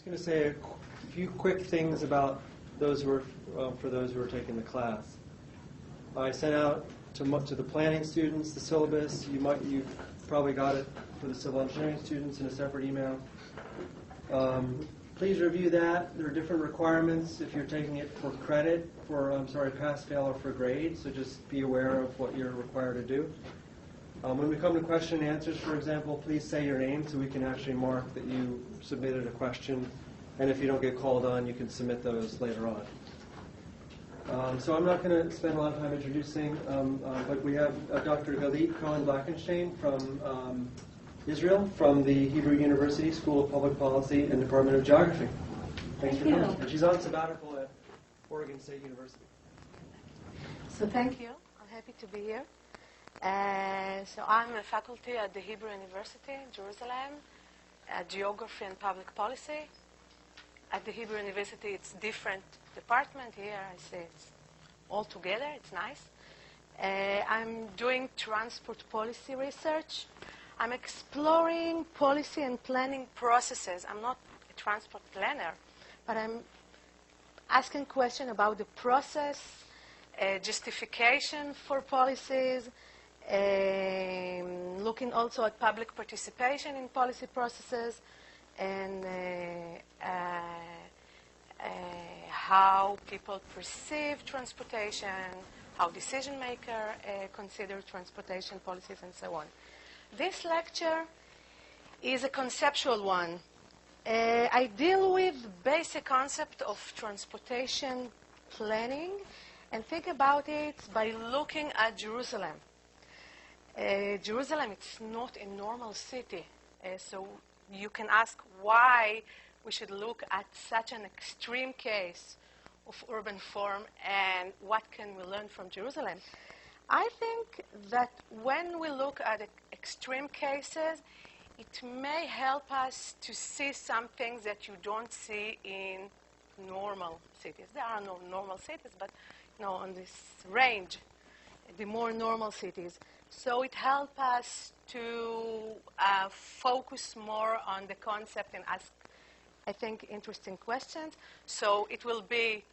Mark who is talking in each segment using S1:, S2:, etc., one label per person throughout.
S1: was going to say a few quick things about those who are, for those who are taking the class. I sent out to the planning students the syllabus. You probably got it for the civil engineering students in a separate email. Please review that. There are different requirements if you're taking it for credit, for pass, fail, or for grade. So just be aware of what you're required to do. When we come to question and answers, for example, please say your name so we can actually mark that you submitted a question. And if you don't get called on, you can submit those later on. So I'm not going to spend a lot of time introducing, but we have Dr. Galit Cohen-Blankshtain from Israel, from the Hebrew University School of Public Policy and Department of Geography. Thanks for coming. And she's on sabbatical at Oregon State University.
S2: So thank you. I'm happy to be here. So I'm a faculty at the Hebrew University in Jerusalem, Geography and Public Policy. At the Hebrew University, it's different department. Here, I say it's all together. It's nice. I'm doing transport policy research. I'm exploring policy and planning processes. I'm not a transport planner, but I'm asking questions about the process, justification for policies, looking also at public participation in policy processes, and how people perceive transportation, how decision makers consider transportation policies, and so on. This lecture is a conceptual one. I deal with basic concept of transportation planning and think about it by looking at Jerusalem. Jerusalem, it's not a normal city, so you can ask why we should look at such an extreme case of urban form and what can we learn from Jerusalem. I think that when we look at extreme cases, it may help us to see some things that you don't see in normal cities. There are no normal cities, but on this range, the more normal cities. So it helps us to focus more on the concept and ask, I think, interesting questions. So it will be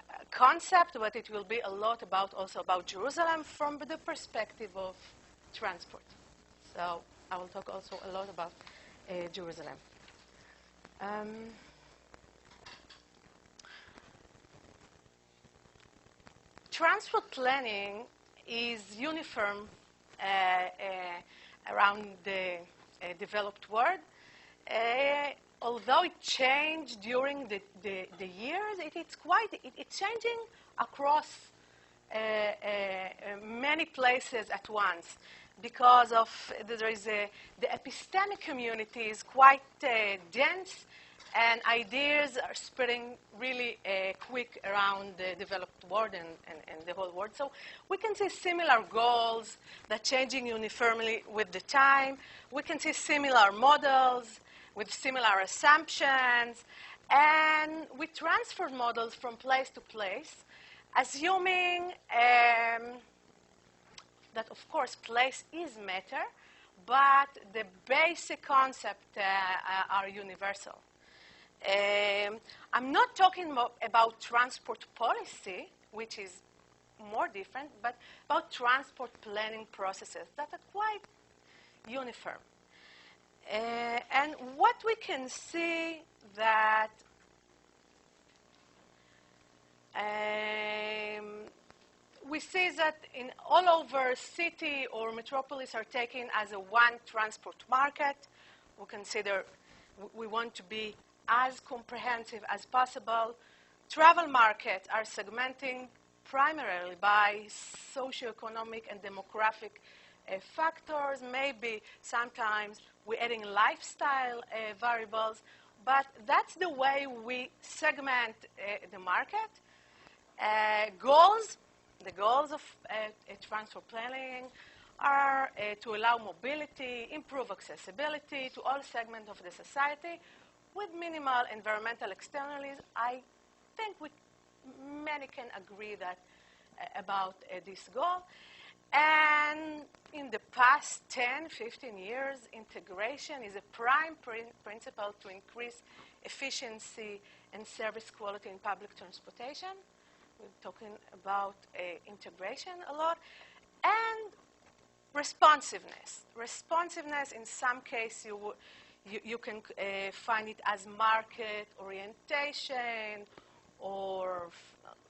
S2: a concept, but it will be a lot also about Jerusalem from the perspective of transport. So I will talk also a lot about Jerusalem. Transport planning is uniform around the developed world. Although it changed during the years, it's changing across many places at once because of the epistemic community is quite dense, and ideas are spreading really quick around the developed world and the whole world. So we can see similar goals that changing uniformly with the time. We can see similar models with similar assumptions, and we transfer models from place to place, assuming that, of course, place is matter, but the basic concepts are universal. I'm not talking about transport policy, which is more different, but about transport planning processes that are quite uniform. And what we can see that we see that in all over city or metropolis are taken as a one transport market. We want to be as comprehensive as possible. Travel markets are segmenting primarily by socioeconomic and demographic factors. Maybe sometimes we're adding lifestyle variables, but that's the way we segment the market. The goals of transport planning are to allow mobility, improve accessibility to all segments of the society with minimal environmental externalities. I think many can agree that about this goal. And in the past 10, 15 years, integration is a prime principle to increase efficiency and service quality in public transportation. We're talking about integration a lot. And responsiveness. Responsiveness, in some cases, you can find it as market orientation, or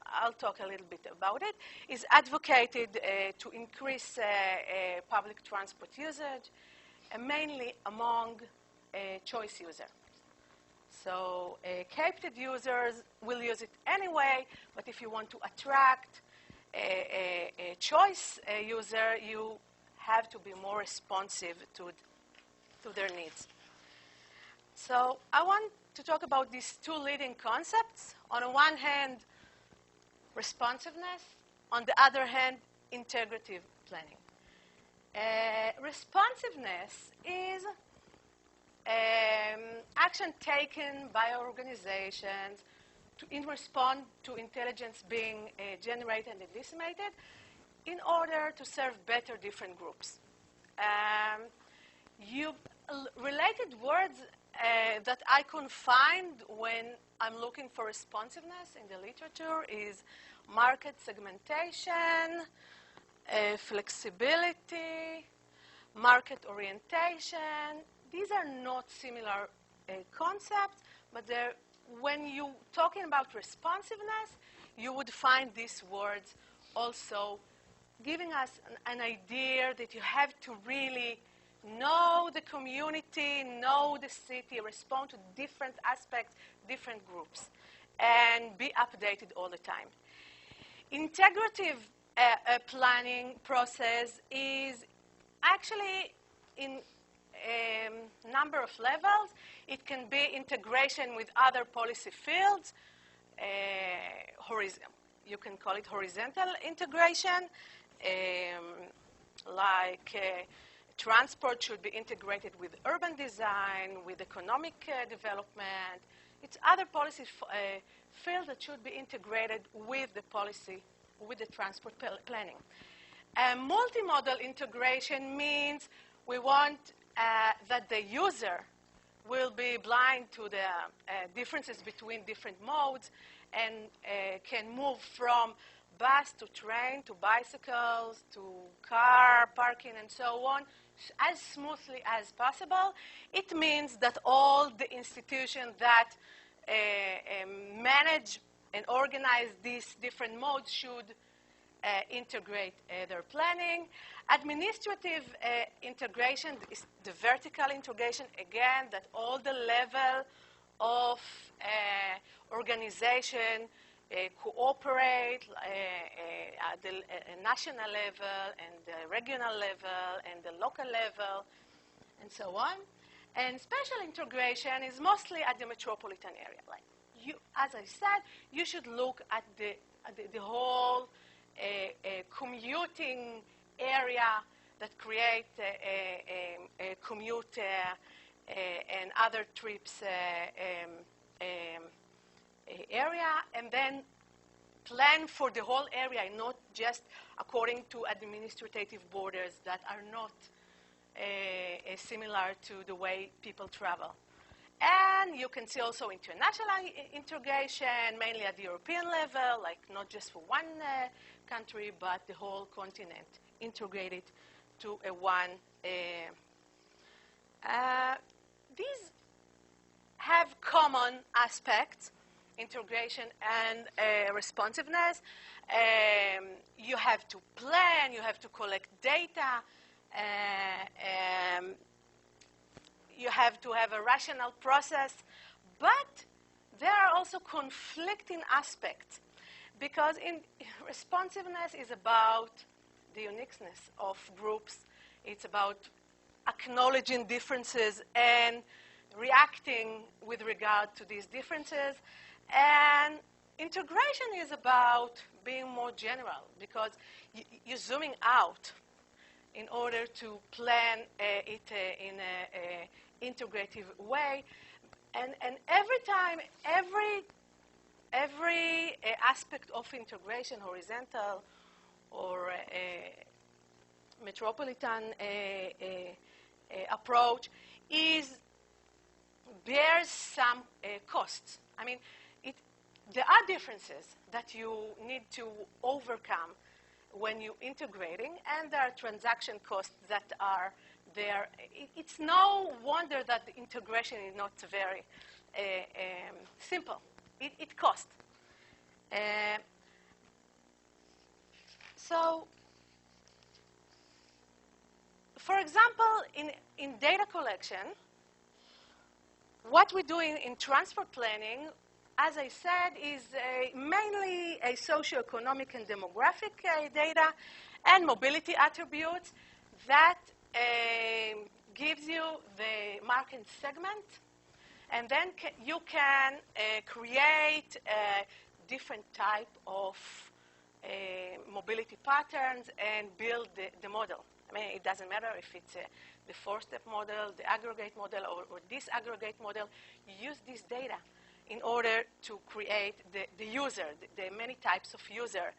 S2: I'll talk a little bit about it, is advocated to increase public transport usage, mainly among choice users. So capted users will use it anyway, but if you want to attract a choice user, you have to be more responsive to their needs. So I want to talk about these two leading concepts. On the one hand, responsiveness. On the other hand, integrative planning. Responsiveness is action taken by organizations in response to intelligence being generated and disseminated in order to serve better different groups. Related words that I can find when I'm looking for responsiveness in the literature is market segmentation, flexibility, market orientation. These are not similar concepts, but when you're talking about responsiveness, you would find these words also giving us an idea that you have to really know the community, know the city, respond to different aspects, different groups, and be updated all the time. Integrative planning process is actually in a number of levels. It can be integration with other policy fields. You can call it horizontal integration, transport should be integrated with urban design, with economic development. It's other policy fields that should be integrated with the policy, with the transport planning. Multimodal integration means we want that the user will be blind to the differences between different modes and can move from bus to train to bicycles to car parking and so on as smoothly as possible. It means that all the institutions that manage and organize these different modes should integrate their planning. Administrative integration is the vertical integration, again, that all the level of organization cooperate at the national level and the regional level and the local level and so on. And special integration is mostly at the metropolitan area. Like as I said, you should look at the whole commuting area that create a commute and other trips area, and then plan for the whole area, not just according to administrative borders that are not similar to the way people travel. And you can see also international integration, mainly at the European level, like not just for one country, but the whole continent integrated to one. These have common aspects, integration and responsiveness. You have to plan, you have to collect data, you have to have a rational process, but there are also conflicting aspects, because responsiveness is about the uniqueness of groups. It's about acknowledging differences and reacting with regard to these differences. And integration is about being more general, because you're zooming out in order to plan it in an integrative way. And every time, every aspect of integration, horizontal or metropolitan approach bears some costs. I mean, there are differences that you need to overcome when you're integrating, and there are transaction costs that are there. It's no wonder that the integration is not very simple. It costs. So, for example, in data collection, what we do in transport planning, as I said, is mainly a socioeconomic and demographic data and mobility attributes that gives you the market segment, and then you can create different type of mobility patterns and build the model. I mean, it doesn't matter if it's the four-step model, the aggregate model, or disaggregate model. You use this data in order to create the user, the many types of user,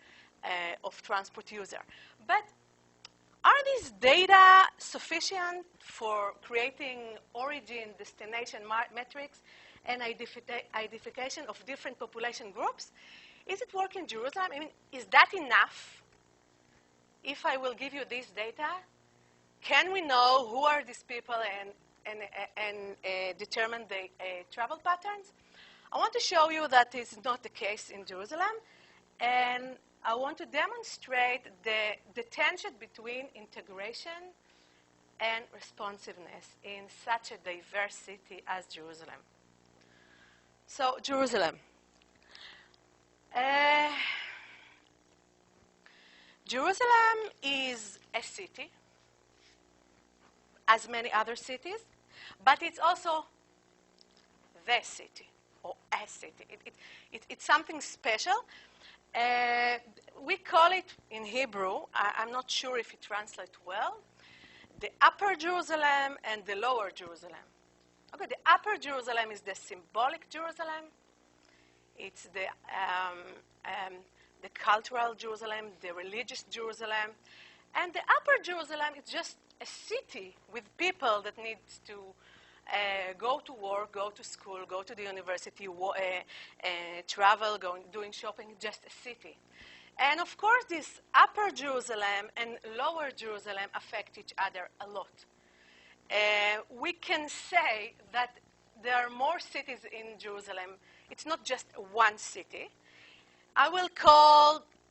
S2: of transport user. But are these data sufficient for creating origin, destination metrics, and identification of different population groups? Is it work in Jerusalem? I mean, is that enough? If I will give you this data, can we know who are these people and determine the travel patterns? I want to show you that is not the case in Jerusalem, and I want to demonstrate the tension between integration and responsiveness in such a diverse city as Jerusalem. So, Jerusalem. Jerusalem is a city, as many other cities, but it's also the city, or a city. It's something special. We call it in Hebrew, I'm not sure if it translates well, the Upper Jerusalem and the Lower Jerusalem. Okay, the Upper Jerusalem is the symbolic Jerusalem. It's the cultural Jerusalem, the religious Jerusalem. And the Upper Jerusalem is just a city with people that need to go to work, go to school, go to the university, travel, doing shopping, just a city. And of course, this Upper Jerusalem and Lower Jerusalem affect each other a lot. We can say that there are more cities in Jerusalem. It's not just one city. There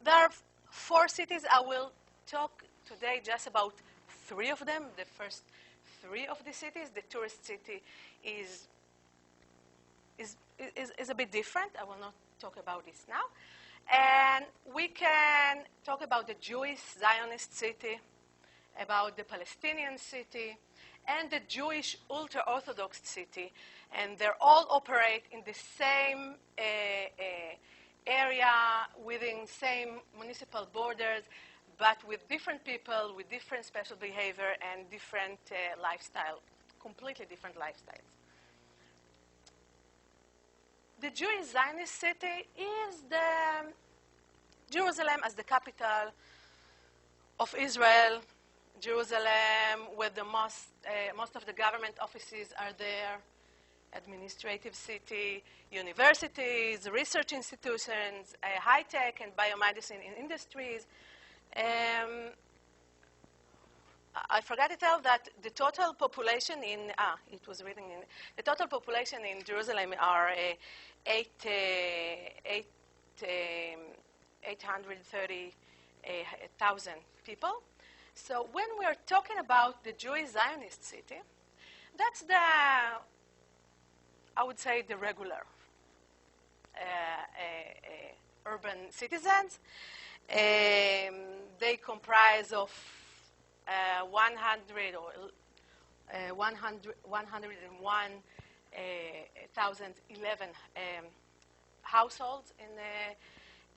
S2: are 4 cities. I will talk today just about 3 of them, the first 3 of the cities. The tourist city is a bit different. I will not talk about this now. And we can talk about the Jewish Zionist city, about the Palestinian city, and the Jewish ultra-Orthodox city. And they all operate in the same area, within same municipal borders, but with different people, with different special behavior and different lifestyle, completely different lifestyles. The Jewish Zionist city is the Jerusalem as the capital of Israel, Jerusalem where the most of the government offices are there, administrative city, universities, research institutions, high-tech and biomedicine industries. I forgot to tell that the total population the total population in Jerusalem are 830,000 people. So when we're talking about the Jewish Zionist city, that's I would say, the regular urban citizens. They comprise of 101,011 households.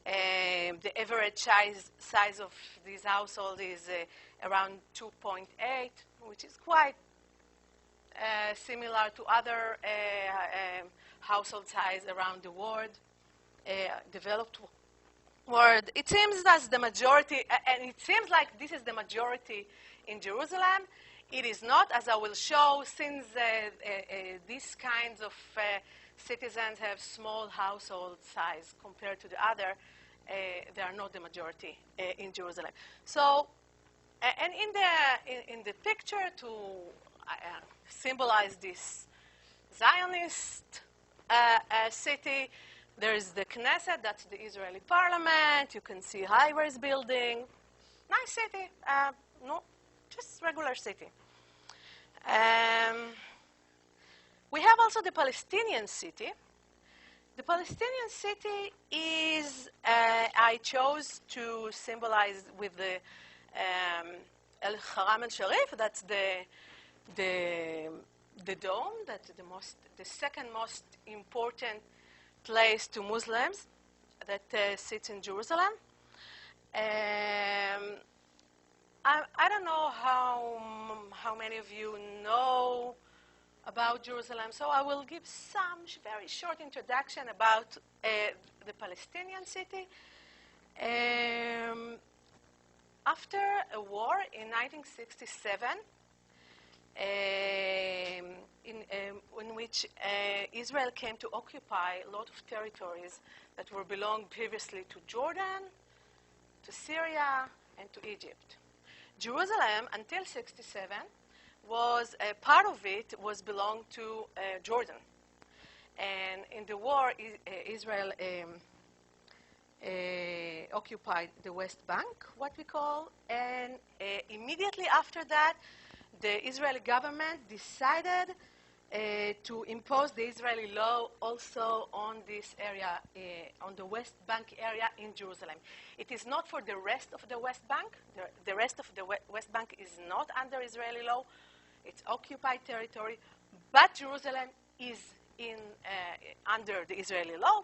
S2: The average size of these households is around 2.8, which is quite similar to other household size around the world, developed word, it seems that's the majority, and it seems like this is the majority in Jerusalem. It is not, as I will show, since these kinds of citizens have small household size compared to the other, they are not the majority in Jerusalem. So, and in the picture to symbolize this Zionist city, there is the Knesset, that's the Israeli parliament. You can see high-rise building. Nice city. No, just regular city. We have also the Palestinian city. The Palestinian city is, I chose to symbolize with the El Haram El Sharif. That's the dome. That's the second most important place to Muslims that sits in Jerusalem. I don't know how many of you know about Jerusalem, so I will give some very short introduction about the Palestinian city. After a war in 1967, in which Israel came to occupy a lot of territories that were belonged previously to Jordan, to Syria, and to Egypt. Jerusalem, until 1967, was a part of it was belonged to Jordan. And in the war, Israel occupied the West Bank, what we call, and immediately after that, the Israeli government decided to impose the Israeli law also on this area, on the West Bank area in Jerusalem. It is not for the rest of the West Bank. The rest of the West Bank is not under Israeli law. It's occupied territory, but Jerusalem is under the Israeli law.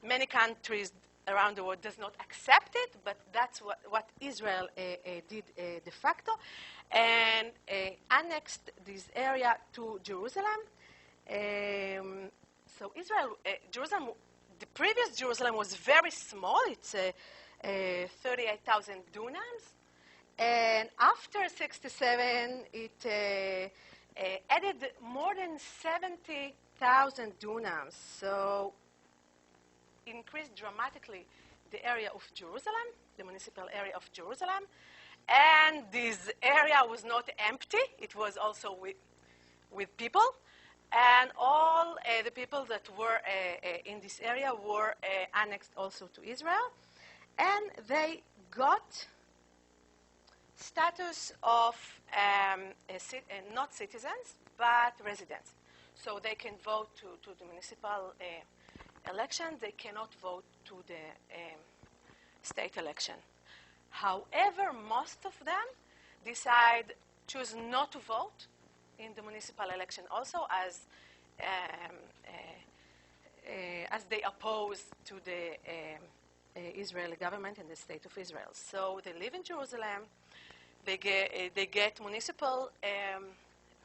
S2: Many countries around the world does not accept it, but that's what Israel did de facto, and annexed this area to Jerusalem. So Jerusalem, the previous Jerusalem was very small. It's 38,000 dunams. And after 1967, it added more than 70,000 dunams. So increased dramatically the area of Jerusalem, the municipal area of Jerusalem. And this area was not empty. It was also with people. And all the people that were in this area were annexed also to Israel. And they got status of not citizens, but residents. So they can vote to the municipal election. They cannot vote to the state election. However, most of them choose not to vote in the municipal election also, as they oppose to the Israeli government and the state of Israel. So they live in Jerusalem. They get municipal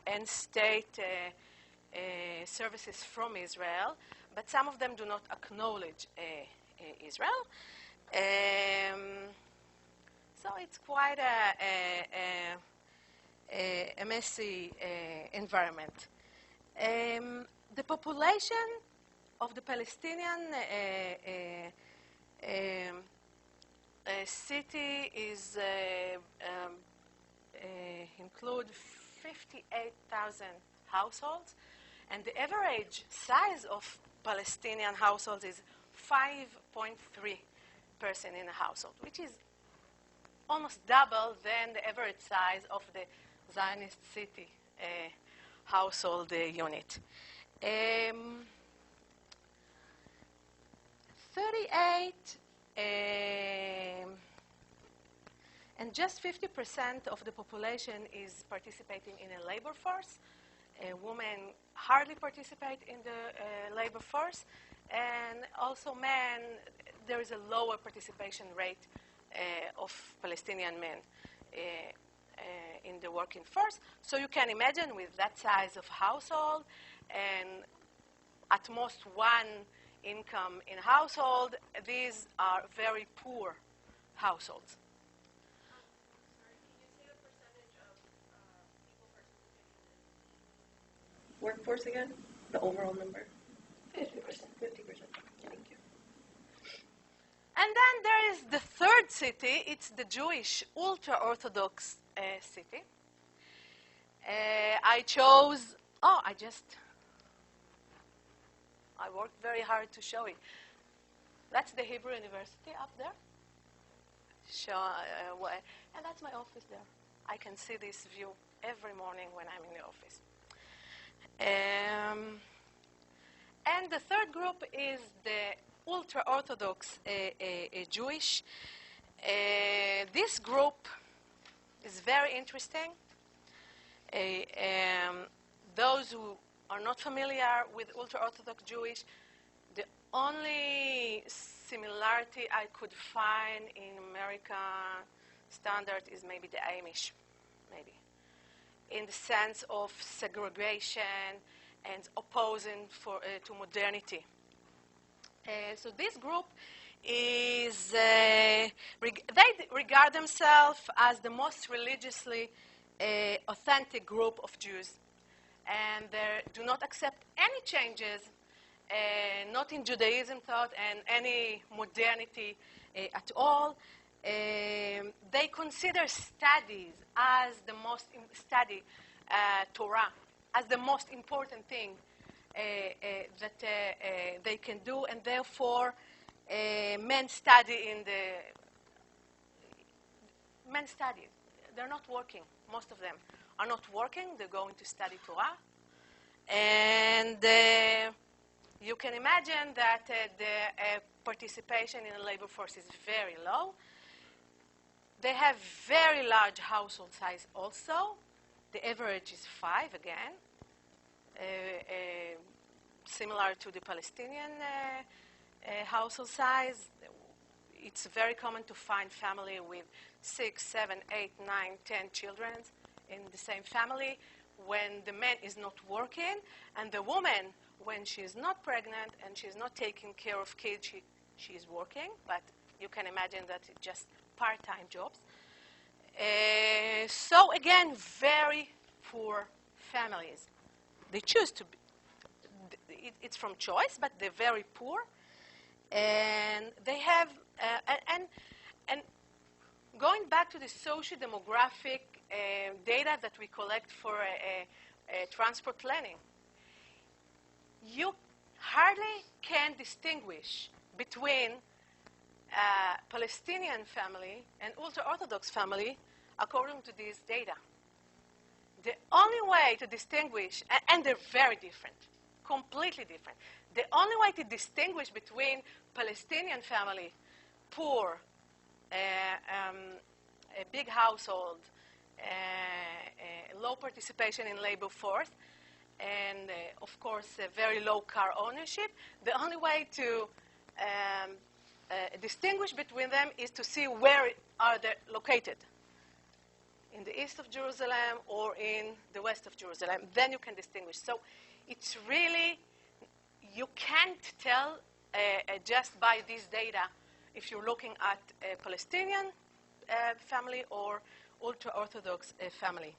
S2: and state services from Israel, but some of them do not acknowledge Israel. So it's quite a messy environment. The population of the Palestinian city is include 58,000 households, and the average size of Palestinian households is 5.3 person in a household, which is almost double than the average size of the Zionist city household unit. 38 and just 50% of the population is participating in a labor force. Women hardly participate in the labor force, and also men, there is a lower participation rate of Palestinian men in the working force. So you can imagine with that size of household and at most one income in household. These are very poor households.
S3: Workforce again? The overall number?
S2: 50%.
S3: 50%. Thank you.
S2: And then there is the third city. It's the Jewish ultra-Orthodox city. I chose, I worked very hard to show it. That's the Hebrew University up there. And that's my office there. I can see this view every morning when I'm in the office. And the third group is the ultra-Orthodox Jewish. This group is very interesting. Those who are not familiar with ultra-Orthodox Jewish, the only similarity I could find in American standard is maybe the Amish, maybe, in the sense of segregation and opposing to modernity. So this group is, they regard themselves as the most religiously authentic group of Jews. And they do not accept any changes, not in Judaism thought and any modernity at all. They consider studies as the most Torah as the most important thing that they can do, and therefore men study. They're not working. Most of them are not working. They're going to study Torah, and you can imagine that the participation in the labor force is very low. They have very large household size also. The average is 5 again, similar to the Palestinian household size. It's very common to find family with 6, 7, 8, 9, 10 children in the same family when the man is not working, and the woman, when she is not pregnant and she's not taking care of kids, she is working, but you can imagine that it's just part-time jobs. So again, very poor families. They choose to be, it's from choice, but they're very poor. And they have, and going back to the socio-demographic data that we collect for transport planning, you hardly can distinguish between Palestinian family and ultra-Orthodox family according to these data. The only way to distinguish, and they're very different, completely different. The only way to distinguish between Palestinian family, poor, a big household, low participation in labor force, and of course, very low car ownership, the only way to distinguish between them is to see where are they located, in the east of Jerusalem or in the west of Jerusalem. Then you can distinguish. So it's really, you can't tell just by this data if you're looking at a Palestinian family or ultra-Orthodox family.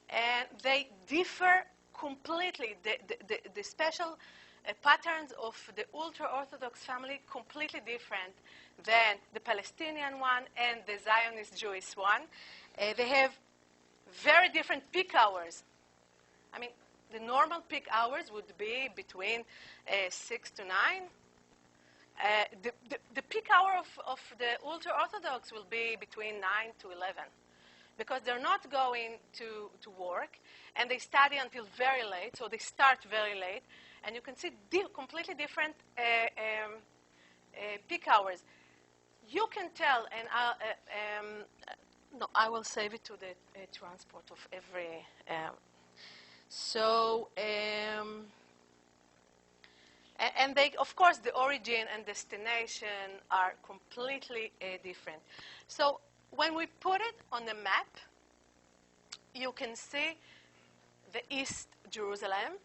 S2: And they differ completely. The special patterns of the ultra-Orthodox family completely different than the Palestinian one and the Zionist Jewish one. They have very different peak hours. I mean, the normal peak hours would be between 6 to 9. The peak hour of the ultra-Orthodox will be between 9 to 11 because they're not going to work and they study until very late, so they start very late. And you can see completely different peak hours. You can tell, and no, I will save it to the transport of every. And they, of course, the origin and destination are completely different. So when we put it on the map, you can see the East Jerusalem.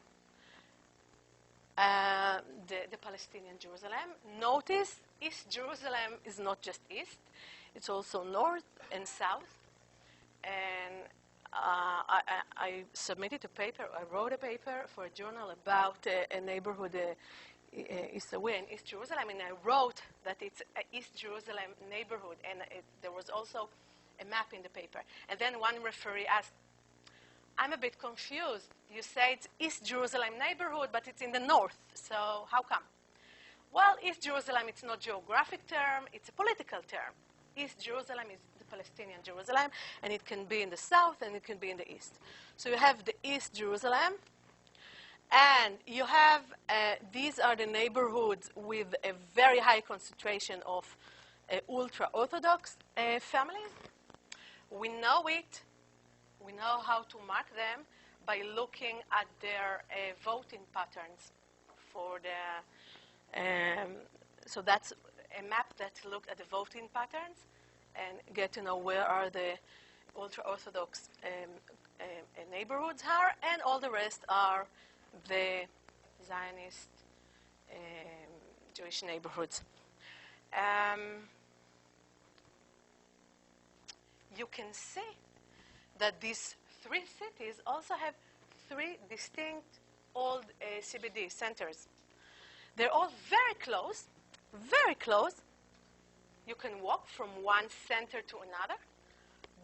S2: the Palestinian Jerusalem. Notice East Jerusalem is not just east, it's also north and south. And I submitted a paper, I wrote a paper for a journal about a neighborhood, Isawi in East Jerusalem, and I wrote that it's an East Jerusalem neighborhood, and there was also a map in the paper. And then one referee asked, I'm a bit confused. You say it's East Jerusalem neighborhood, but it's in the north, so how come? Well, East Jerusalem, it's not a geographic term, it's a political term. East Jerusalem is the Palestinian Jerusalem, and it can be in the south, and it can be in the east. So you have the East Jerusalem, and you have, these are the neighborhoods with a very high concentration of ultra-Orthodox families. We know it. We know how to mark them by looking at their voting patterns for the, so that's a map that looks at the voting patterns and get to know where are the ultra-Orthodox neighborhoods are, and all the rest are the Zionist Jewish neighborhoods. You can see that these three cities also have three distinct old CBD centers. They're all very close, very close. You can walk from one center to another,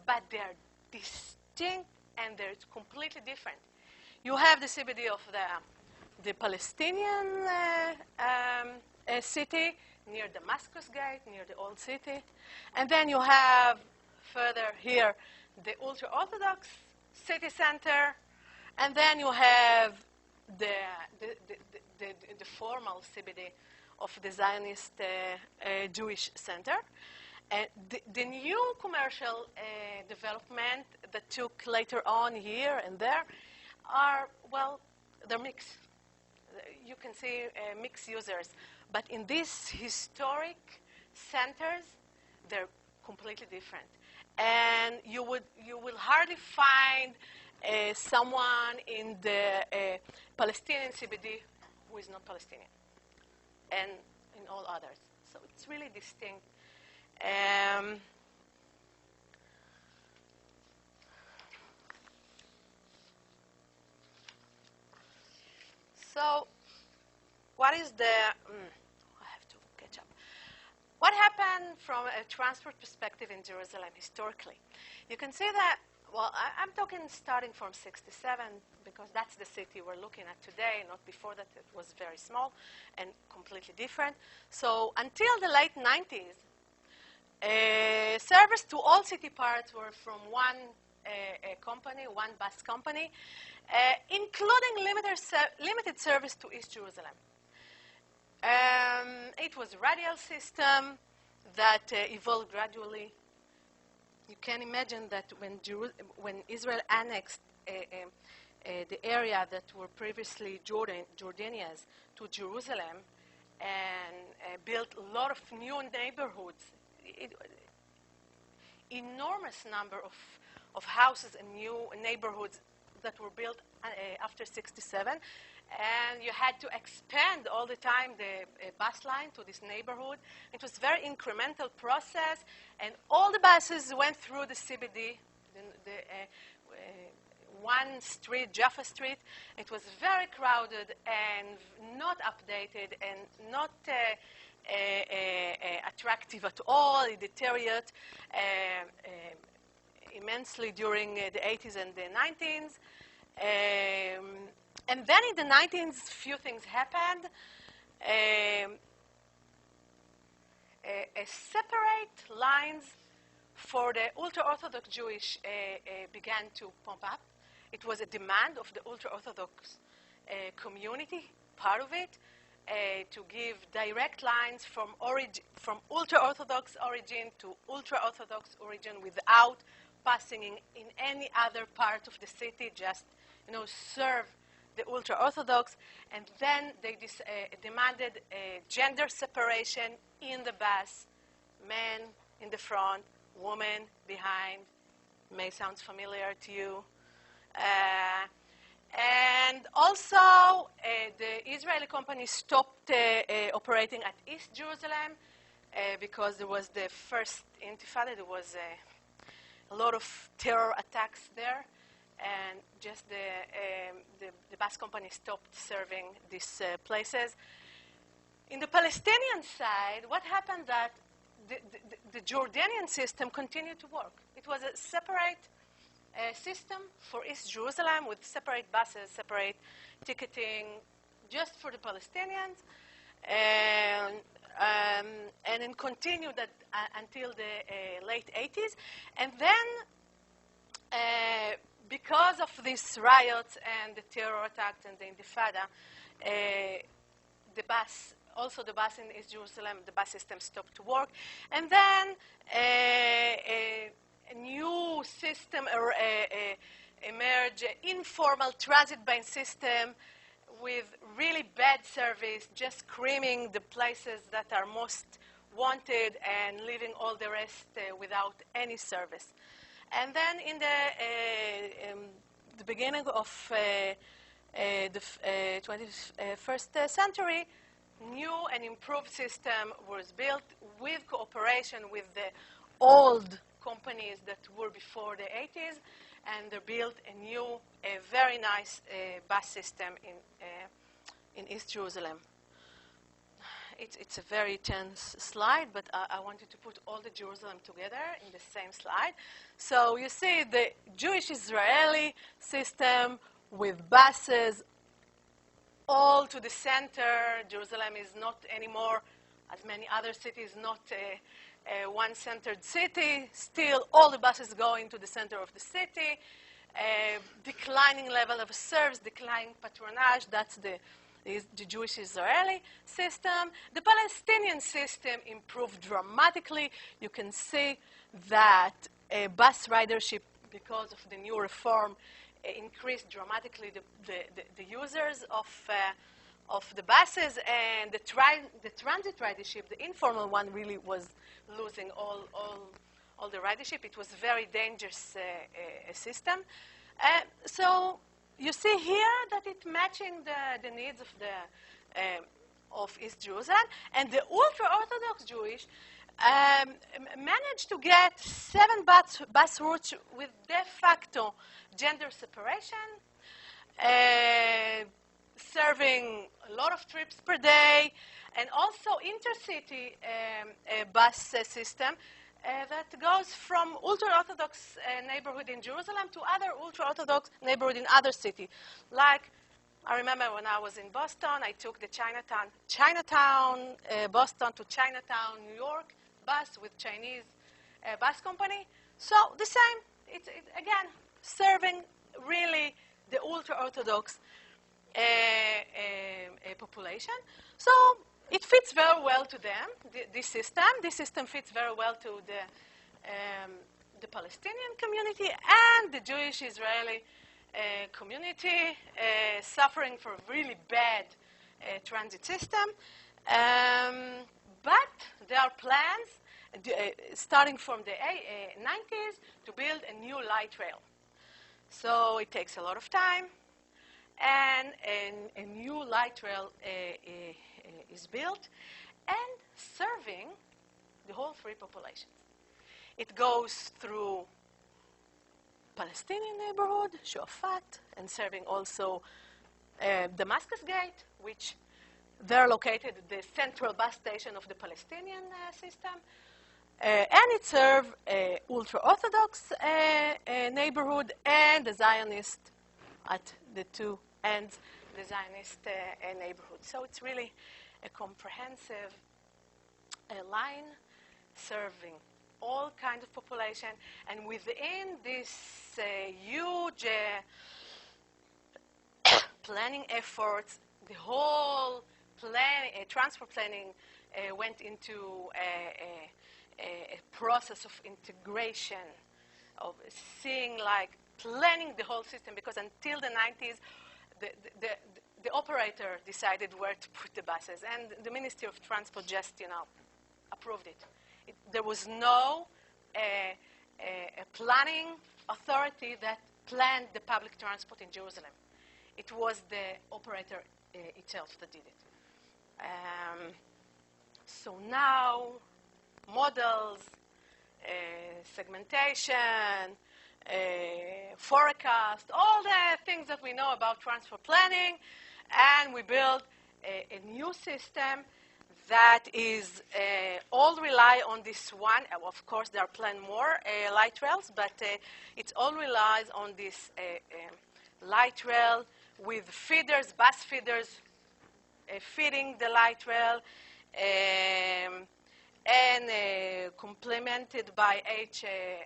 S2: but they're distinct and they're completely different. You have the CBD of the Palestinian city near Damascus Gate, near the old city. And then you have further here the ultra-Orthodox city center, and then you have the formal CBD of the Zionist Jewish center. The new commercial development that took later on here and there are, well, they're mixed. You can see mixed users. But in these historic centers, they're completely different. And you will hardly find someone in the Palestinian CBD who is not Palestinian, and in all others. So it's really distinct. So what is the, I have to catch up. What happened from a transport perspective in Jerusalem historically? You can see that, well, I'm talking starting from 67, because that's the city we're looking at today. Not before that, it was very small and completely different. So until the late 90s, service to all city parts were from one company, one bus company, including limited service to East Jerusalem. It was a radial system that evolved gradually. You can imagine that when Israel annexed the area that were previously Jordanians to Jerusalem and built a lot of new neighborhoods, enormous number of houses and new neighborhoods that were built after 67. And you had to expand all the time the bus line to this neighborhood. It was a very incremental process, and all the buses went through the CBD, one street, Jaffa Street. It was very crowded and not updated and not attractive at all. It deteriorated immensely during the 80s and the 90s. And then in the 19s, few things happened. Separate lines for the ultra-Orthodox Jewish began to pump up. It was a demand of the ultra-Orthodox community, part of it, to give direct lines from ultra-Orthodox origin to ultra-Orthodox origin without passing in any other part of the city, just serve the ultra-Orthodox. And then they demanded gender separation in the bus, men in the front, women behind. May sound familiar to you. And also the Israeli company stopped operating at East Jerusalem because there was the first Intifada. There was a lot of terror attacks there, and just the bus company stopped serving these places. In the Palestinian side, what happened that the Jordanian system continued to work. It was a separate system for East Jerusalem with separate buses, separate ticketing, just for the Palestinians, and it continued that, until the late 80s. And then, because of these riots and the terror attacks and the Intifada, the bus in East Jerusalem, the bus system stopped to work. And then a new system emerged, informal transit-based system with really bad service, just screaming the places that are most wanted and leaving all the rest without any service. And then in the beginning of the 21st century, new and improved system was built with cooperation with the old companies that were before the 80s, and they built a new, very nice bus system in East Jerusalem. It's a very tense slide, but I wanted to put all the Jerusalem together in the same slide. So you see the Jewish-Israeli system with buses all to the center. Jerusalem is not anymore, as many other cities, not a one-centered city. Still, all the buses going to the center of the city. Declining level of service, declining patronage. That's the Jewish-Israeli system. The Palestinian system improved dramatically. You can see that bus ridership, because of the new reform, increased dramatically the users of the buses, and the transit ridership, the informal one, really was losing all the ridership. It was a very dangerous system. So you see here that it's matching the needs of East Jerusalem, and the ultra-Orthodox Jewish managed to get 7 bus routes with de facto gender separation, serving a lot of trips per day, and also intercity bus system that goes from ultra-Orthodox neighborhood in Jerusalem to other ultra-Orthodox neighborhood in other cities. Like, I remember when I was in Boston, I took the Chinatown, Boston to Chinatown, New York bus with Chinese bus company. So the same, it's again, serving really the ultra-Orthodox population. So it fits very well to them, this system. This system fits very well to the Palestinian community and the Jewish-Israeli community, suffering from a really bad transit system. But there are plans, starting from the 90s, to build a new light rail. So it takes a lot of time, and a new light rail is built and serving the whole three populations. It goes through Palestinian neighborhood, Shafat, and serving also Damascus Gate, which they're located at the central bus station of the Palestinian system. And it serves ultra-Orthodox neighborhood and the Zionist at the two ends, the Zionist neighborhood. So it's really a comprehensive line serving all kinds of population. And within this huge planning efforts, the whole transport planning went into a process of integration, of seeing, like, planning the whole system, because until the 90s, the operator decided where to put the buses, and the Ministry of Transport just, approved it. There was no planning authority that planned the public transport in Jerusalem. It was the operator itself that did it. So now, models, segmentation, forecast, all the things that we know about transfer planning, and we build a new system that is all rely on this one. Of course, there are plenty more light rails, but it all relies on this light rail with feeders, bus feeders, feeding the light rail, and complemented by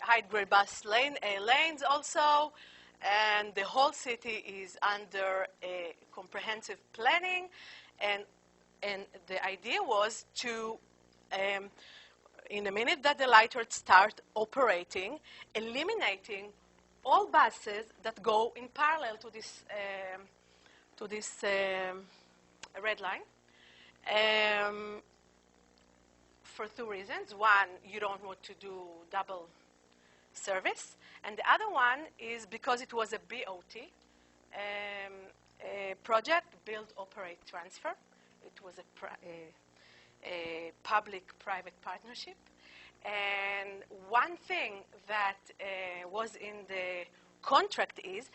S2: height-grade bus lanes also. And the whole city is under a comprehensive planning. And the idea was to, in the minute that the light rails start operating, eliminating all buses that go in parallel to this red line. For two reasons. One, you don't want to do double service. And the other one is because it was a BOT project, build, operate, transfer. It was a public-private partnership. And one thing that was in the contract is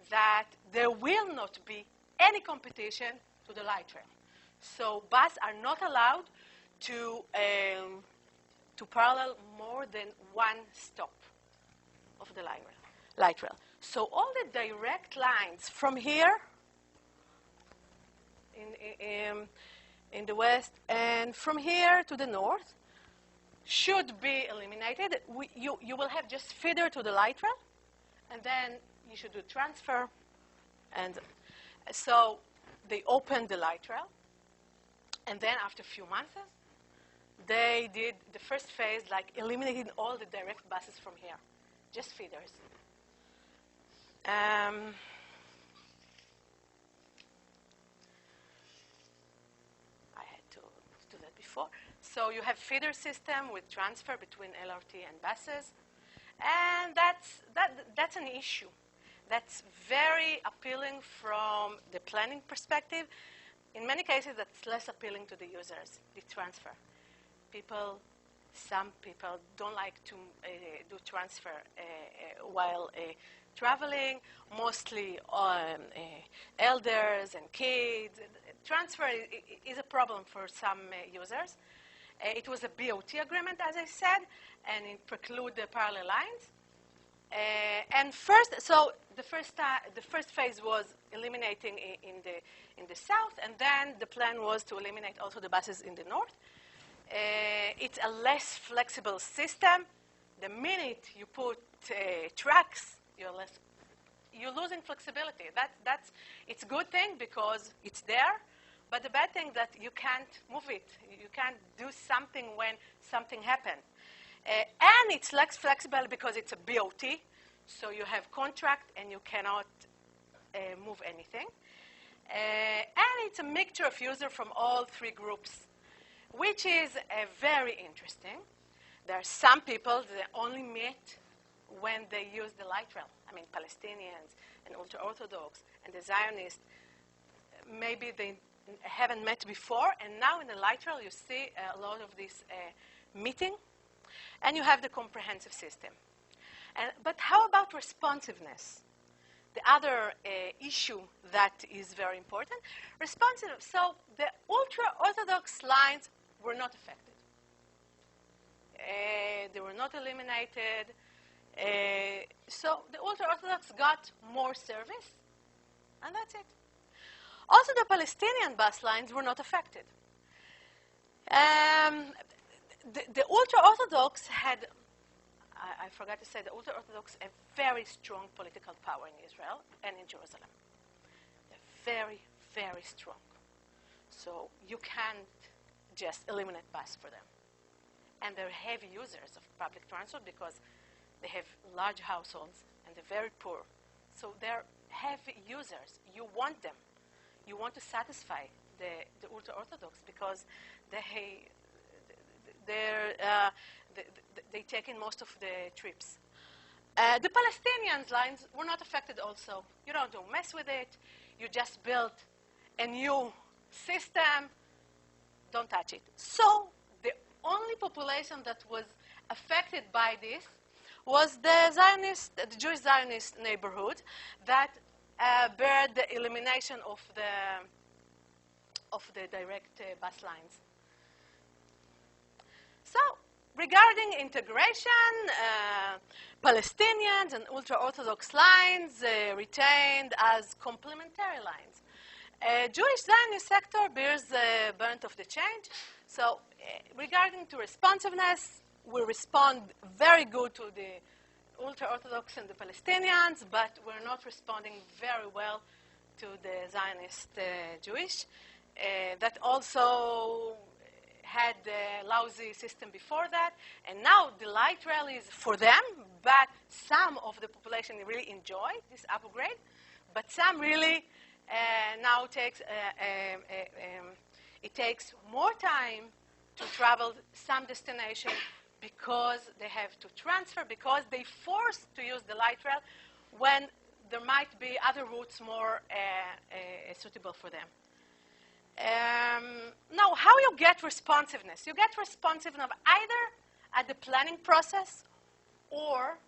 S2: that there will not be any competition to the light rail. So buses are not allowed to parallel more than one stop of the light rail. So all the direct lines from here in the west and from here to the north should be eliminated. You will have just feeder to the light rail, and then you should do transfer. And so they opened the light rail, and then after a few months, they did the first phase, like eliminating all the direct buses from here, just feeders. I had to do that before. So you have feeder system with transfer between LRT and buses, and that's an issue. That's very appealing from the planning perspective. In many cases, that's less appealing to the users, the transfer. Some people don't like to do transfer while traveling, mostly elders and kids. Transfer is a problem for some users. It was a BOT agreement, as I said, and it precluded the parallel lines. So the first phase was eliminating in the south, and then the plan was to eliminate also the buses in the north. It's a less flexible system. The minute you put tracks, you're losing flexibility. It's a good thing because it's there, but the bad thing that you can't move it. You can't do something when something happened. And it's less flexible because it's a BOT, so you have contract and you cannot move anything. And it's a mixture of users from all three groups, which is very interesting. There are some people that only meet when they use the light rail. I mean, Palestinians and ultra-Orthodox and the Zionists, maybe they haven't met before, and now in the light rail you see a lot of this meeting, and you have the comprehensive system. But how about responsiveness? The other issue that is very important. Responsiveness. So the ultra-Orthodox lines were not affected. They were not eliminated. So the ultra-Orthodox got more service, and that's it. Also, the Palestinian bus lines were not affected. The ultra-Orthodox had, I forgot to say, the ultra-Orthodox have very strong political power in Israel and in Jerusalem. They're very, very strong. So you can't just eliminate bus for them. And they're heavy users of public transport because they have large households and they're very poor. So they're heavy users. You want them. You want to satisfy the ultra-Orthodox because they take in most of the trips. The Palestinians lines were not affected also. You don't mess with it. You just build a new system, don't touch it. So the only population that was affected by this was the Zionist, the Jewish Zionist neighborhood that bear the elimination of the direct bus lines. So regarding integration, Palestinians and ultra-Orthodox lines retained as complementary lines. Jewish Zionist sector bears the brunt of the change. So regarding to responsiveness, we respond very good to the ultra-Orthodox and the Palestinians, but we're not responding very well to the Zionist Jewish. That also had a lousy system before that, and now the light rail is for them, but some of the population really enjoy this upgrade, but some really now takes it takes more time to travel some destination because they have to transfer, because they forced to use the light rail when there might be other routes more suitable for them. Now, how you get responsiveness? You get responsiveness either at the planning process or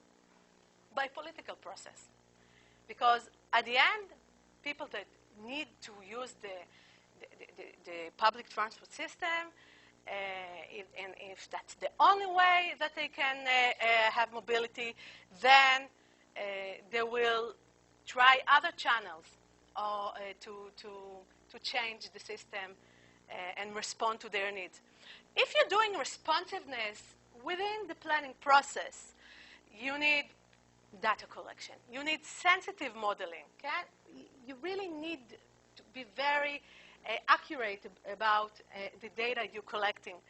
S2: by political process. Because at the end, people that need to use the public transport system, and if that's the only way that they can have mobility, then they will try other channels to change the system and respond to their needs. If you're doing responsiveness within the planning process, you need data collection. You need sensitive modeling. Okay? You really need to be very accurate about the data you're collecting.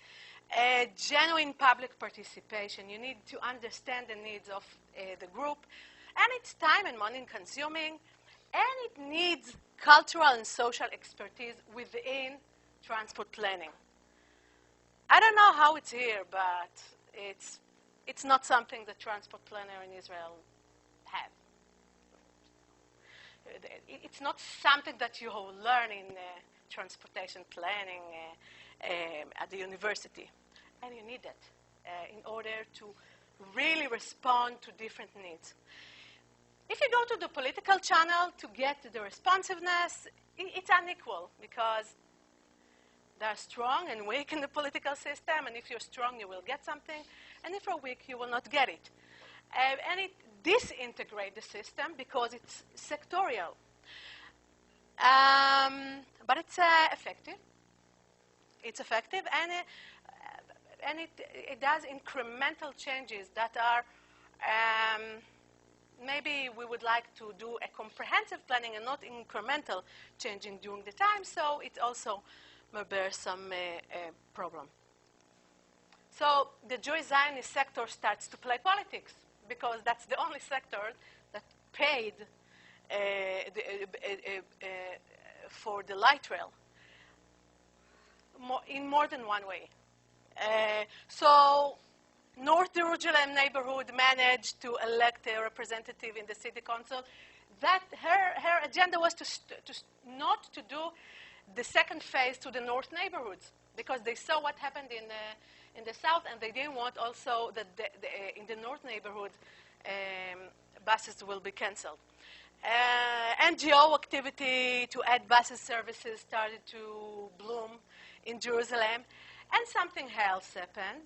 S2: Genuine public participation. You need to understand the needs of the group. And it's time and money consuming. And it needs cultural and social expertise within transport planning. I don't know how it's here, but it's not something the transport planner in Israel have. It's not something that you learn in transportation planning at the university. And you need it in order to really respond to different needs. If you go to the political channel to get the responsiveness, it's unequal because they're strong and weak in the political system, and if you're strong, you will get something, and if you're weak, you will not get it. And it disintegrates the system because it's sectorial. But it's effective. It's effective, and it does incremental changes that are maybe we would like to do a comprehensive planning and not incremental changing during the time, so it also bears some problem. So the Jewish Zionist sector starts to play politics because that's the only sector that paid for the light rail in more than one way. So North Jerusalem neighborhood managed to elect a representative in the city council. That her agenda was not to do the second phase to the north neighborhoods because they saw what happened in the south, and they didn't want also that in the north neighborhood buses will be canceled. NGO activity to add buses services started to bloom in Jerusalem, and something else happened.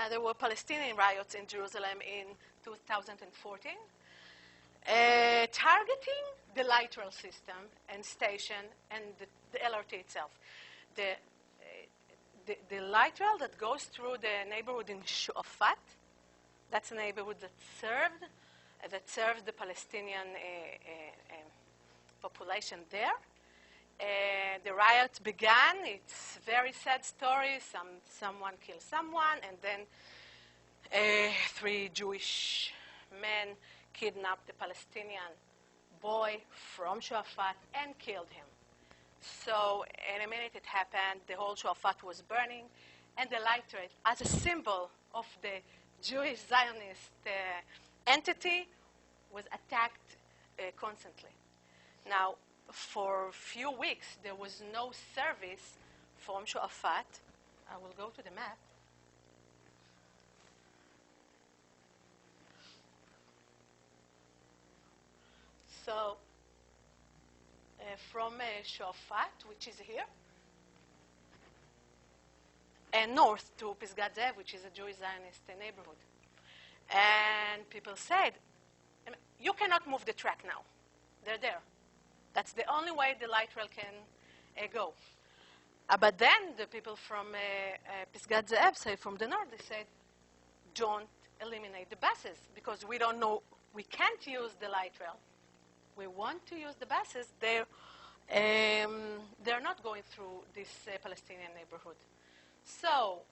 S2: There were Palestinian riots in Jerusalem in 2014, targeting the light rail system and station and the LRT itself. The light rail that goes through the neighborhood in Shuafat, that's a neighborhood that serves the Palestinian population there. The riot began. It's a very sad story. Someone killed someone, and then 3 Jewish men kidnapped a Palestinian boy from Shuafat and killed him. So in a minute it happened. The whole Shuafat was burning, and the light rail, as a symbol of the Jewish Zionist entity, was attacked constantly. Now, for a few weeks, there was no service from Shu'afat. I will go to the map. So, from Shu'afat, which is here, and north to Pisgat Ze'ev, which is a Jewish Zionist neighborhood. And people said, you cannot move the track now. They're there. That's the only way the light rail can go. But then the people from Pisgat Ze'ev, say from the north, they said, don't eliminate the buses because we don't know, we can't use the light rail. We want to use the buses. They're not going through this Palestinian neighborhood. So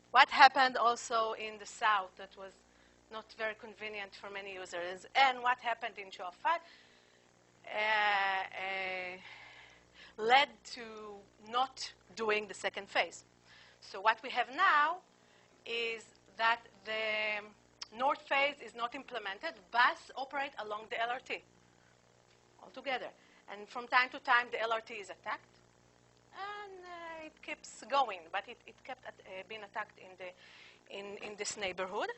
S2: what happened also in the south that was not very convenient for many users, and what happened in Shu'afat led to not doing the second phase. So what we have now is that the north phase is not implemented. Buses operate along the LRT altogether. And from time to time, the LRT is attacked. And it keeps going, but it kept being attacked in this neighborhood.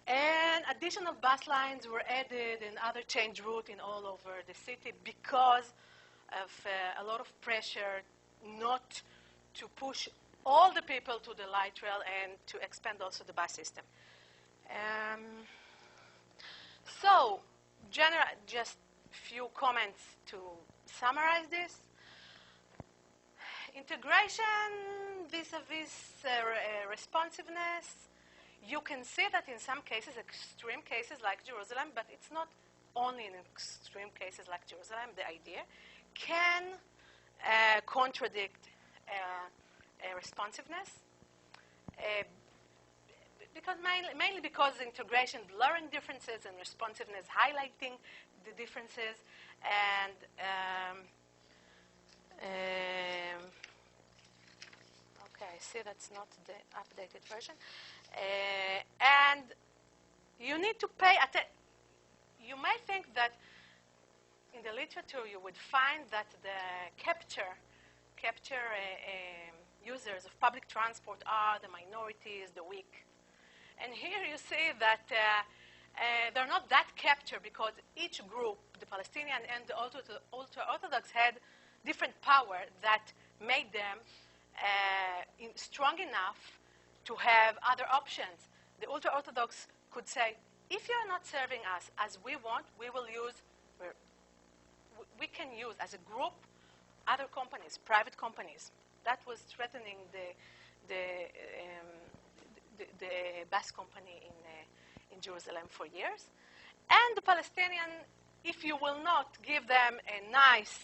S2: And additional bus lines were added and other change route in all over the city because of a lot of pressure not to push all the people to the light rail and to expand also the bus system. So, just a few comments to summarize this. Integration vis-a-vis responsiveness. You can see that in some cases, extreme cases like Jerusalem, but it's not only in extreme cases like Jerusalem, the idea can contradict responsiveness. Because mainly because integration blurring differences and responsiveness highlighting the differences. And okay, I see that's not the updated version. And you need to pay attention. You may think that in the literature you would find that the capture users of public transport are the minorities, the weak. And here you see that they're not that captured because each group, the Palestinian and the ultra-Orthodox, had different power that made them strong enough to have other options. The ultra-Orthodox could say, if you're not serving us as we want, we can use as a group other companies, private companies. That was threatening the bus company in Jerusalem for years. And the Palestinian, if you will not give them a nice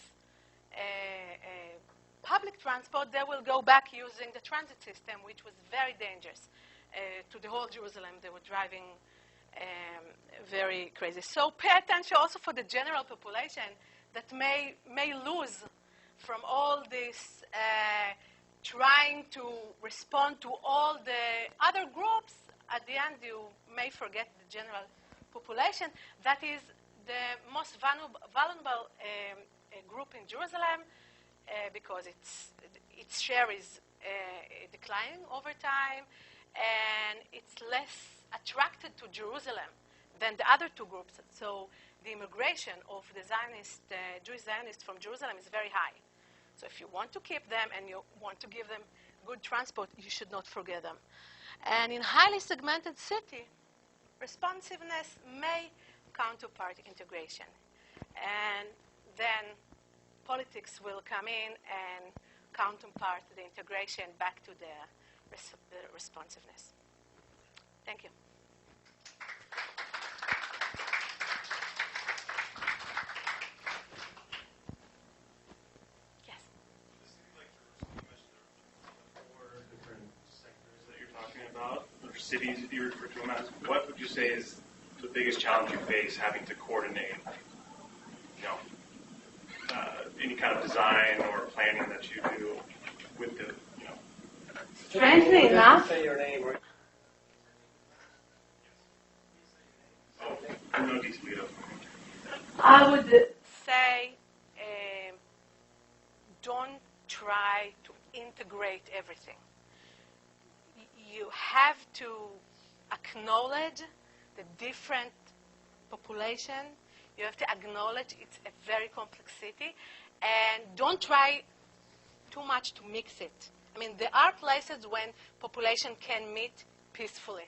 S2: public transport, they will go back using the transit system, which was very dangerous to the whole Jerusalem. They were driving very crazy. So pay attention also for the general population that may lose from all this trying to respond to all the other groups. At the end, you may forget the general population. That is the most vulnerable group in Jerusalem because its share is declining over time, and it's less attracted to Jerusalem than the other two groups. So the immigration of the Jewish Zionists from Jerusalem is very high. So if you want to keep them and you want to give them good transport, you should not forget them. And in highly segmented city, responsiveness may counterpart integration. And then politics will come in and counterpart the integration back to the responsiveness. Thank you. Yes.
S4: This seems like you mentioned there were 4 different sectors that you're talking about, or cities that you refer to them as. What would you say is the biggest challenge you face having to coordinate, any kind of design or planning that you do with the,
S2: Strangely enough,
S1: Say your name. Or
S4: no detail.
S2: I would say don't try to integrate everything. You have to acknowledge the different population. You have to acknowledge it's a very complex city, and don't try too much to mix it. I mean, there are places when population can meet peacefully.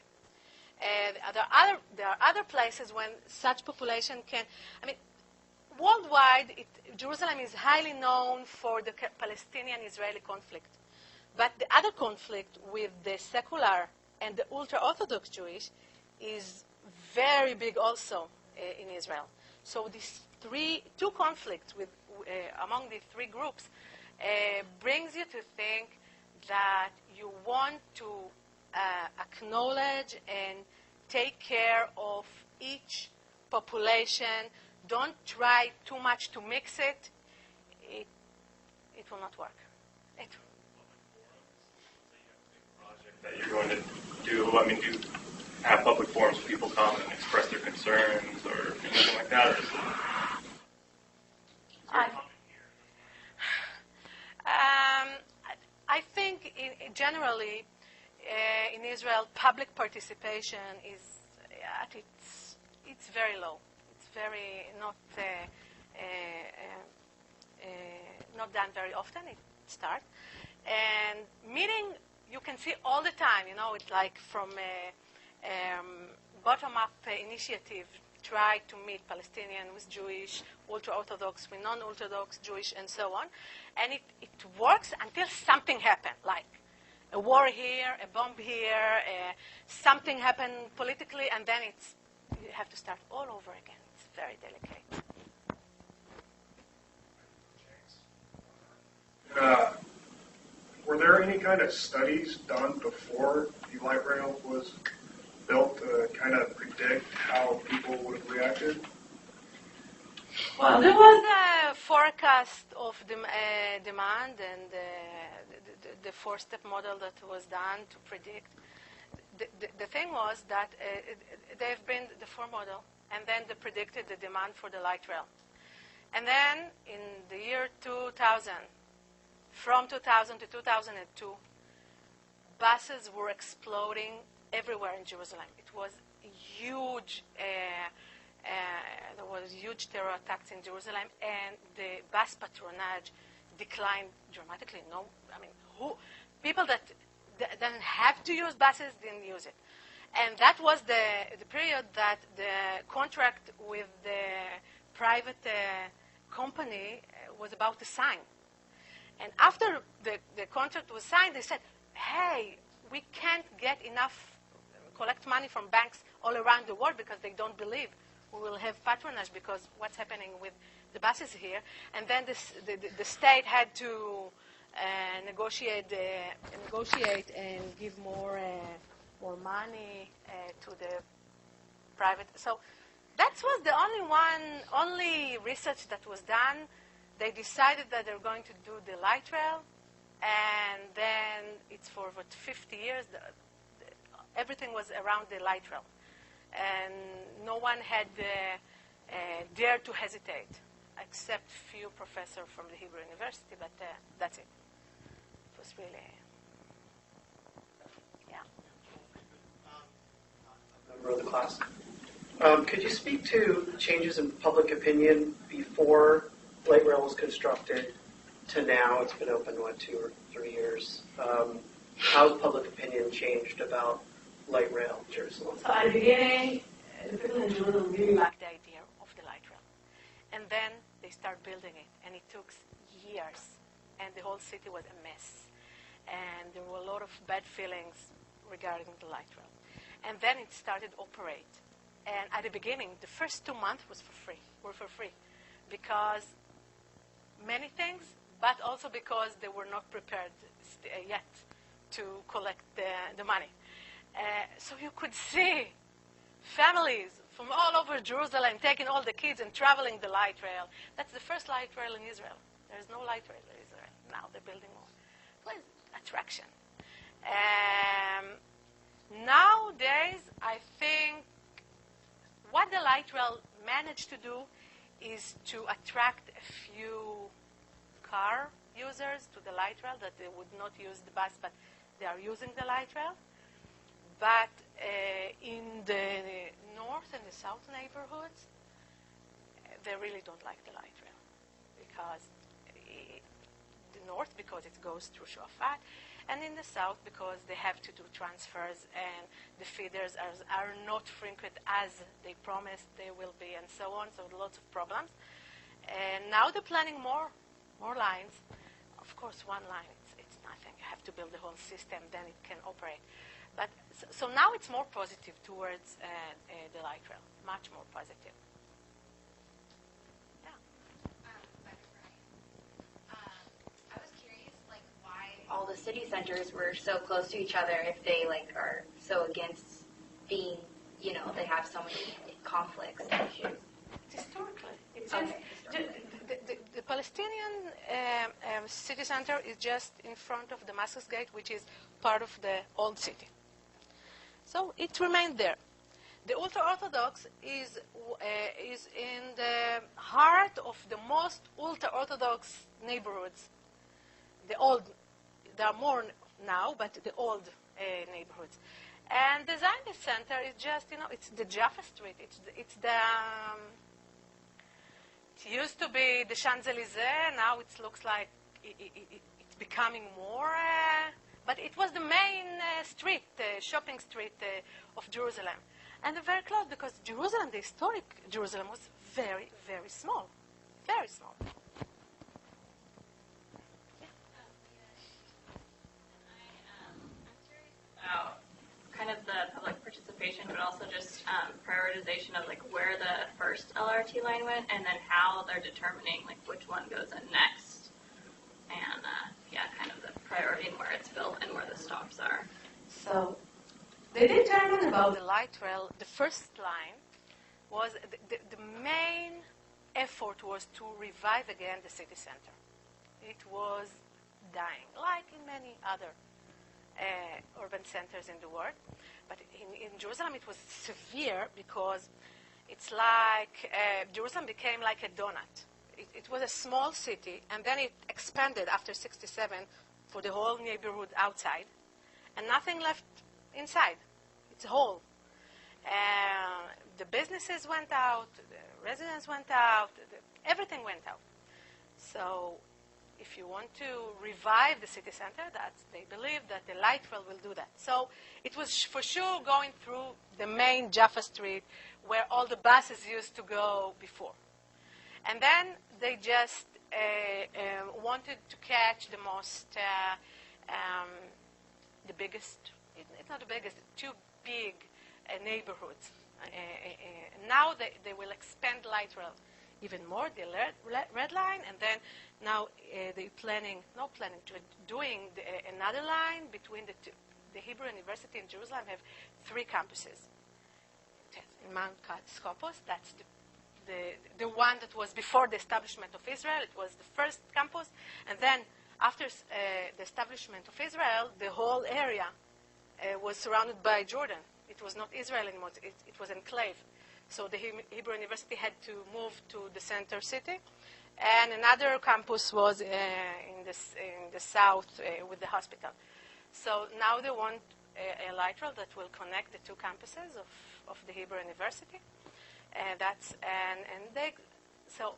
S2: There are other places when such population can. I mean, worldwide, Jerusalem is highly known for the Palestinian-Israeli conflict. But the other conflict with the secular and the ultra-Orthodox Jewish is very big also in Israel. So these two conflicts among the three groups brings you to think that you want to acknowledge and take care of each population. Don't try too much to mix it. It will not work.
S4: That you're going to do? I mean, do you have public forums where people come and express their concerns or anything like that? Or is
S2: I think generally in Israel, public participation is it's very low. It's very not done very often. It starts. And meeting, you can see all the time, it's like from bottom-up initiative, try to meet Palestinian with Jewish, ultra-Orthodox with non-Orthodox Jewish, and so on. And it works until something happens, like a war here, a bomb here, something happened politically, and then you have to start all over again. It's very delicate.
S5: Were there any kind of studies done before the light rail was built to kind of predict how people would have reacted?
S2: Well, there was a forecast of demand and the four-step model that was done to predict. The thing was that they've been the four model, and then they predicted the demand for the light rail. And then in the year 2000, from 2000 to 2002, buses were exploding everywhere in Jerusalem. It was huge. There was huge terror attacks in Jerusalem, and the bus patronage declined dramatically. People that didn't have to use buses didn't use it. And that was the period that the contract with the private company was about to sign. And after the contract was signed, they said, hey, we can't get enough, collect money from banks all around the world because they don't believe we will have patronage because what's happening with the buses here. And then the state had to negotiate and give more money to the private. So that was the only research that was done. They decided that they're going to do the light rail, and then it's for 50 years. Everything was around the light rail, and no one had dared to hesitate, except few professors from the Hebrew University. But that's it. It was really, yeah.
S6: Member of the class. Could you speak to changes in public opinion before light rail was constructed to now? It's been open, 2 or 3 years. How's public opinion changed about light rail in Jerusalem?
S2: So at the beginning, the people in Jerusalem really liked the idea of the light rail. And then they started building it, and it took years, and the whole city was a mess. And there were a lot of bad feelings regarding the light rail. And then it started to operate. And at the beginning, the first 2 months were for free, because many things, but also because they were not prepared yet to collect the money. So you could see families from all over Jerusalem taking all the kids and traveling the light rail. That's the first light rail in Israel. There's no light rail in Israel. Now they're building more. Well, attraction. Nowadays, I think what the light rail managed to do is to attract a few car users users to the light rail, that they would not use the bus, but they are using the light rail. But in the north and the south neighborhoods, they really don't like the light rail because the north, because it goes through Shafat, and in the south because they have to do transfers and the feeders are not frequent as they promised they will be, and so on. So lots of problems. And now they're planning more lines. Of course, one line it's nothing. You have to build the whole system, then it can operate. But so now it's more positive towards the light rail, much more positive. Yeah.
S7: I was curious, like, why all the city centers were so close to each other if they like are so against being, you know, they have so many conflicts and issues.
S2: Historically, it's
S7: Okay.
S2: the Palestinian city center is just in front of Damascus Gate, which is part of the old city. So it remained there. The ultra-Orthodox is in the heart of the most ultra-Orthodox neighborhoods. The old, there are more now, but the old neighborhoods. And the Zionist Center is just, you know, it's the Jaffa Street. It's the it used to be the Champs-Élysées. Now it looks like it's becoming more. But it was the main street, shopping street of Jerusalem. And they're very close because Jerusalem, the historic Jerusalem, was very, very small. Very small.
S8: About kind of the public participation, but also just prioritization of like where the first LRT line went, and then how they're determining like which one goes in next, and kind of the priority and where it's built and where the stops are.
S2: So they determined about the light rail. The first line was the main effort was to revive again the city center. It was dying, like in many other urban centers in the world. But in Jerusalem it was severe because it's like Jerusalem became like a donut. It was a small city, and then it expanded after 1967 for the whole neighborhood outside, and nothing left inside. It's a hole. The businesses went out, the residents went out, everything went out. So if you want to revive the city center, they believe that the light rail will do that. So it was for sure going through the main Jaffa Street where all the buses used to go before. And then they just wanted to catch the most, the biggest, it's not the biggest, two big neighborhoods. Now they will expand light rail even more, the red line, and then now they're doing another line between the two. The Hebrew University in Jerusalem have 3 campuses. In Mount Scopus, that's the one that was before the establishment of Israel. It was the first campus. And then after the establishment of Israel, the whole area was surrounded by Jordan. It was not Israel anymore. It was enclave. So the Hebrew University had to move to the center city. And another campus was in the south with the hospital. So now they want a light rail that will connect the 2 campuses of the Hebrew University. So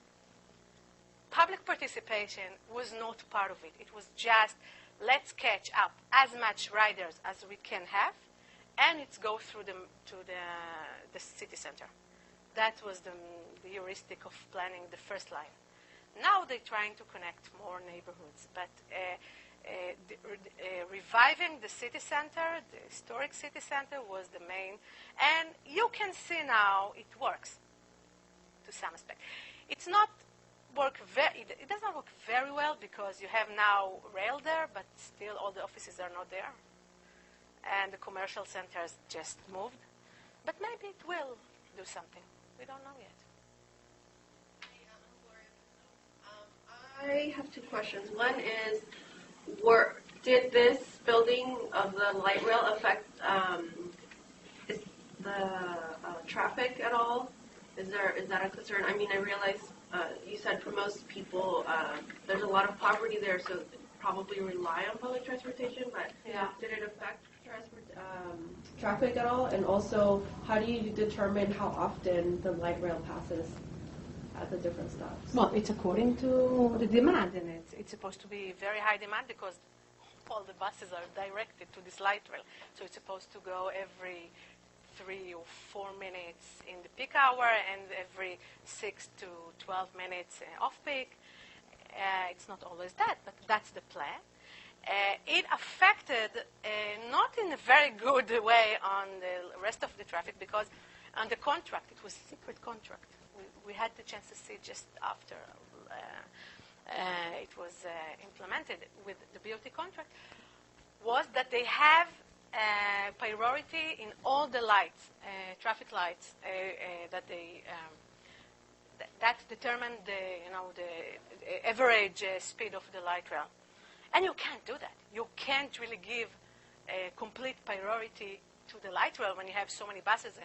S2: public participation was not part of it. It was just let's catch up as much riders as we can have, and it's go through the city center. That was the heuristic of planning the first line. Now they're trying to connect more neighborhoods, but reviving the city center, the historic city center, was the main. And you can see now it works to some aspect. It's not it does not work very well because you have now rail there, but still all the offices are not there. And the commercial centers just moved. But maybe it will do something. We don't know yet.
S3: I have 2 questions. One is, did this building of the light rail affect the traffic at all? Is that a concern? I mean, I realize you said for most people, there's a lot of poverty there, so probably rely on public transportation, but
S2: Yeah.
S3: did it affect traffic at all? And also, how do you determine how often the light rail passes at the different stops?
S2: Well, it's according to the demand, and it's supposed to be very high demand because all the buses are directed to this light rail. So it's supposed to go every 3 or 4 minutes in the peak hour and every 6 to 12 minutes off-peak. It's not always that, but that's the plan. It affected, not in a very good way, on the rest of the traffic because on the contract, it was a secret contract. We had the chance to see just after it was implemented with the BOT contract, was that they have priority in all the lights, traffic lights that they that determine the average speed of the light rail. And you can't do that. You can't really give complete priority to the light rail when you have so many buses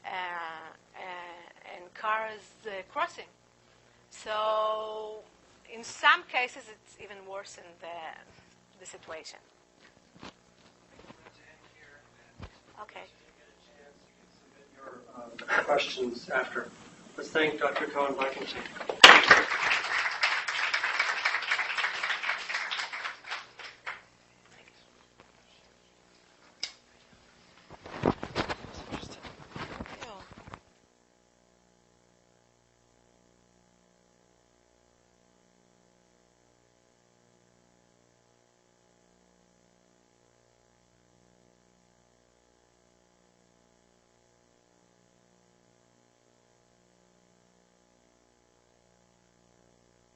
S2: and cars crossing. So in some cases, it's even worse in the situation. Okay.
S1: Your questions after. Let's thank Dr. Cohen-Blankshtain.